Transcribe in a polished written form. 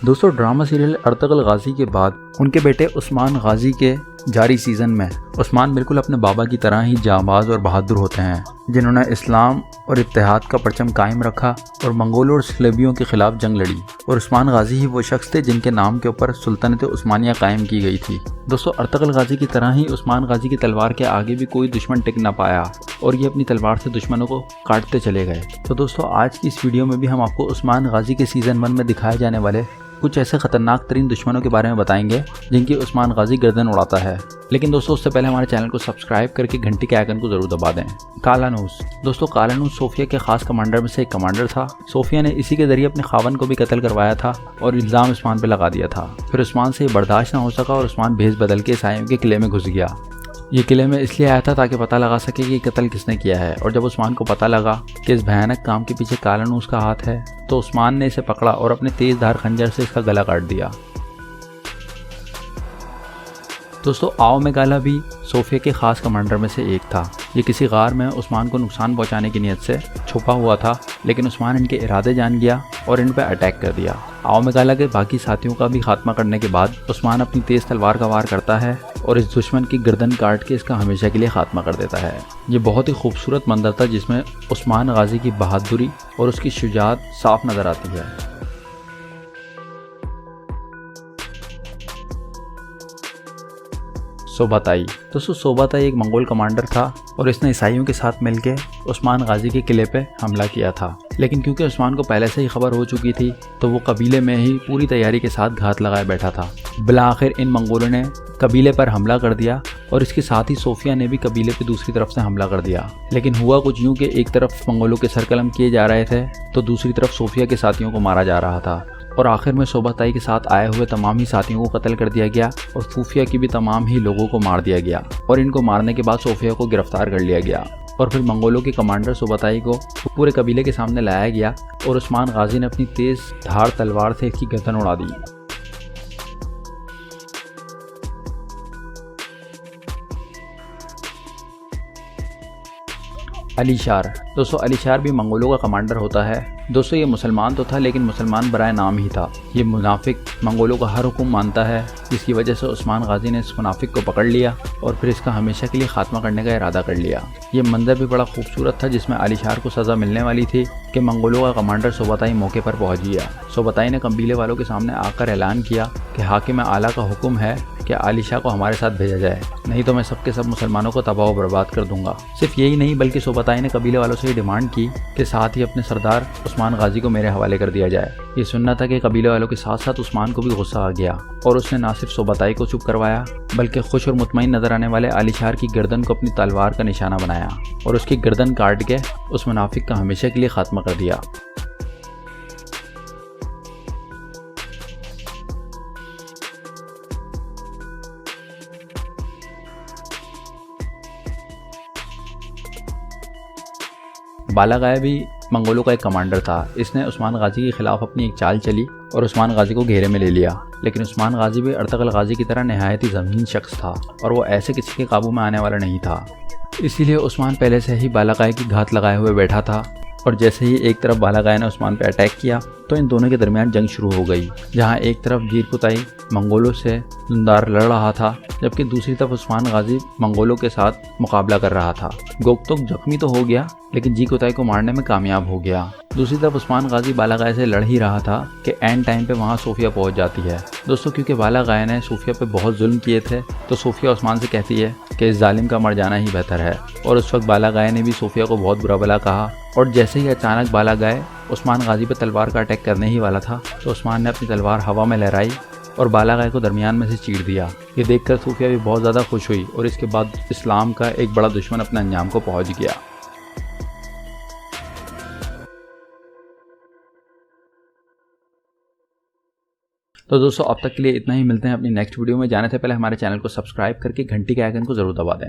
दोस्तों drama serial Ertugrul गाजी के बाद उनके बेटे उस्मान गाजी के जारी सीजन में उस्मान बिल्कुल अपने बाबा की तरह ही जांबाज और बहादुर होते हैं, जिन्होंने इस्लाम और इत्तेहाद का परचम कायम रखा और मंगोलों और सलेबियों के खिलाफ जंग लड़ी। और उस्मान गाजी ही वो शख्स थे जिनके नाम के ऊपर सुल्तानत उस्मानिया कायम की गई थी। दोस्तों अर्तगल गाजी की तरह ही उस्मान गाजी की तलवार के आगे भी कोई दुश्मन टिक ना पाया और ये अपनी तलवार से दुश्मनों को काटते चले गए। तो दोस्तों आज की इस वीडियो में भी हम आपको उस्मान गाजी के सीजन 1 में दिखाए जाने वाले कुछ ऐसे खतरनाक तरीन दुश्मनों के बारे में बताएंगे जिनकी उस्मान गाजी गर्दन उड़ाता है। लेकिन दोस्तों उससे पहले हमारे चैनल को सब्सक्राइब करके घंटी के आइकन को जरूर दबा दें। कालानूस। दोस्तों कालानूस सोफिया के खास कमांडर में से एक कमांडर था। सोफिया ने इसी के जरिए अपने खावन को भी कत्ल करवाया था और इल्जाम उस्मान पे लगा दिया था। फिर उस्मान से ये बर्दाश्त न हो सका और उस्मान भेस बदल के ईसाइयों के किले में घुस गया। ये किले में इसलिए आया था ताकि पता लगा सके कि कत्ल किसने किया है। और जब उस्मान को पता लगा कि इस भयानक काम के पीछे कालानूस का हाथ है तो उस्मान ने इसे पकड़ा और अपने तेज धार खंजर से इसका गला काट दिया। दोस्तों आओ मेगाला भी सोफिया के खास कमांडर में से एक था। ये किसी गार में उस्मान को नुकसान पहुंचाने की नीयत से छुपा हुआ था, लेकिन उस्मान इनके इरादे जान गया और इन पर अटैक कर दिया। आओ मेगाला के बाकी साथियों का भी खात्मा करने के बाद उस्मान अपनी तेज तलवार का वार करता है और इस दुश्मन की गर्दन काट के इसका हमेशा के लिए खात्मा कर देता है। ये बहुत ही खूबसूरत मंजर था जिसमें उस्मान गाजी की बहादुरी और उसकी शुजाअत साफ नजर आती है। सोबाताई। दोस्तों सोबाताई एक मंगोल कमांडर था और इसने ईसाइयों के साथ मिलकर उस्मान गाजी के किले पे हमला किया था। लेकिन क्योंकि उस्मान को पहले से ही खबर हो चुकी थी तो वो कबीले में ही पूरी तैयारी के साथ घात लगाए बैठा था। बिलाखिर इन मंगोलों ने कबीले पर हमला कर दिया और इसके साथ ही सोफिया ने भी कबीले पे दूसरी तरफ से हमला कर दिया। लेकिन हुआ कुछ यूं कि एक तरफ मंगोलों के सरकलम किए जा रहे थे तो दूसरी तरफ सोफिया के साथियों को मारा जा रहा था और आखिर में सोबाताई के साथ आए हुए तमाम ही साथियों को कत्ल कर दिया गया और सूफिया की भी तमाम ही लोगों को मार दिया गया। और इनको मारने के बाद सोफिया को गिरफ्तार कर लिया गया और फिर मंगोलों के कमांडर सोबाताई को पूरे कबीले के सामने लाया गया और उस्मान गाजी ने अपनी तेज धार तलवार से इसकी गर्दन उड़ा दी। अलीशार। दोस्तों अलीशार भी मंगोलों का कमांडर होता है। दोस्तों ये मुसलमान तो था लेकिन मुसलमान बराए नाम ही था। ये मुनाफिक मंगोलों का हर हुक्म मानता है, जिसकी वजह से उस्मान गाजी ने इस मुनाफिक को पकड़ लिया और फिर इसका हमेशा के लिए खात्मा करने का इरादा कर लिया। ये मंजर भी बड़ा खूबसूरत था जिसमें अलीशार को सज़ा मिलने वाली थी कि मंगोलों का कमांडर सोबाताई मौके पर पहुंच गया। सोबाताई ने कबीले वालों के सामने आकर ऐलान किया कि हाकिम आला का हुक्म है कि अलीशार को हमारे साथ भेजा जाए, नहीं तो मैं सबके सब मुसलमानों को तबाह बर्बाद कर दूंगा। सिर्फ यही नहीं बल्कि सोबाताई ने कबीले वालों से ये डिमांड की कि साथ ही अपने सरदार उस्मान गाजी को मेरे हवाले कर दिया जाए। ये सुनना था कि कबीले वालों के साथ साथ उस्मान को भी गुस्सा आ गया और उसने ना सिर्फ सोबाताई को चुप करवाया बल्कि खुश और मुतमईन नजर आने वाले अलीशार की गर्दन को अपनी तलवार का निशाना बनाया और उसकी गर्दन काट के उस मुनाफिक का हमेशा के लिए खात्मा कर दिया। बालागाय भी मंगोलों का एक कमांडर था। इसने उस्मान गाजी के खिलाफ अपनी एक चाल चली और उस्मान गाजी को घेरे में ले लिया। लेकिन उस्मान गाजी भी अर्तगल गाजी की तरह नहायत ही ज़मीन शख्स था और वो ऐसे किसी के काबू में आने वाला नहीं था। इसीलिए उस्मान पहले से ही बालागाय की घात लगाए हुए बैठा था और जैसे ही एक तरफ बालागाय ने उस्मान पर अटैक किया तो इन दोनों के दरमियान जंग शुरू हो गई, जहां एक तरफ जीरकुताई मंगोलों से दुंदार लड़ रहा था जबकि दूसरी तरफ उस्मान गाजी मंगोलों के साथ मुकाबला कर रहा था। गोकतोक जख्मी तो हो गया लेकिन जीरकुताई को मारने में कामयाब हो गया। दूसरी तरफ उस्मान गाजी बालागाय से लड़ ही रहा था कि एंड टाइम पे वहाँ सोफिया पहुँच जाती है। दोस्तों क्योंकि बालागाय ने सोफिया पे बहुत जुल्म किए थे तो सोफिया उस्मान से कहती है कि इस जालिम का मर जाना ही बेहतर है और उस वक्त बालागाय ने भी सोफिया को बहुत बुरा भला कहा और जैसे ही अचानक बालागाय उस्मान गाजी पर तलवार का अटैक करने ही वाला था तो उस्मान ने अपनी तलवार हवा में लहराई और बालागाय को दरमियान में से चीर दिया। ये देखकर सूफिया भी बहुत ज़्यादा खुश हुई और इसके बाद इस्लाम का एक बड़ा दुश्मन अपने अंजाम को पहुंच गया। तो दोस्तों अब तक के लिए इतना ही। मिलते हैं अपनी नेक्स्ट वीडियो में। जाने से पहले हमारे चैनल को सब्सक्राइब करके घंटी के आइकन को जरूर दबा दें।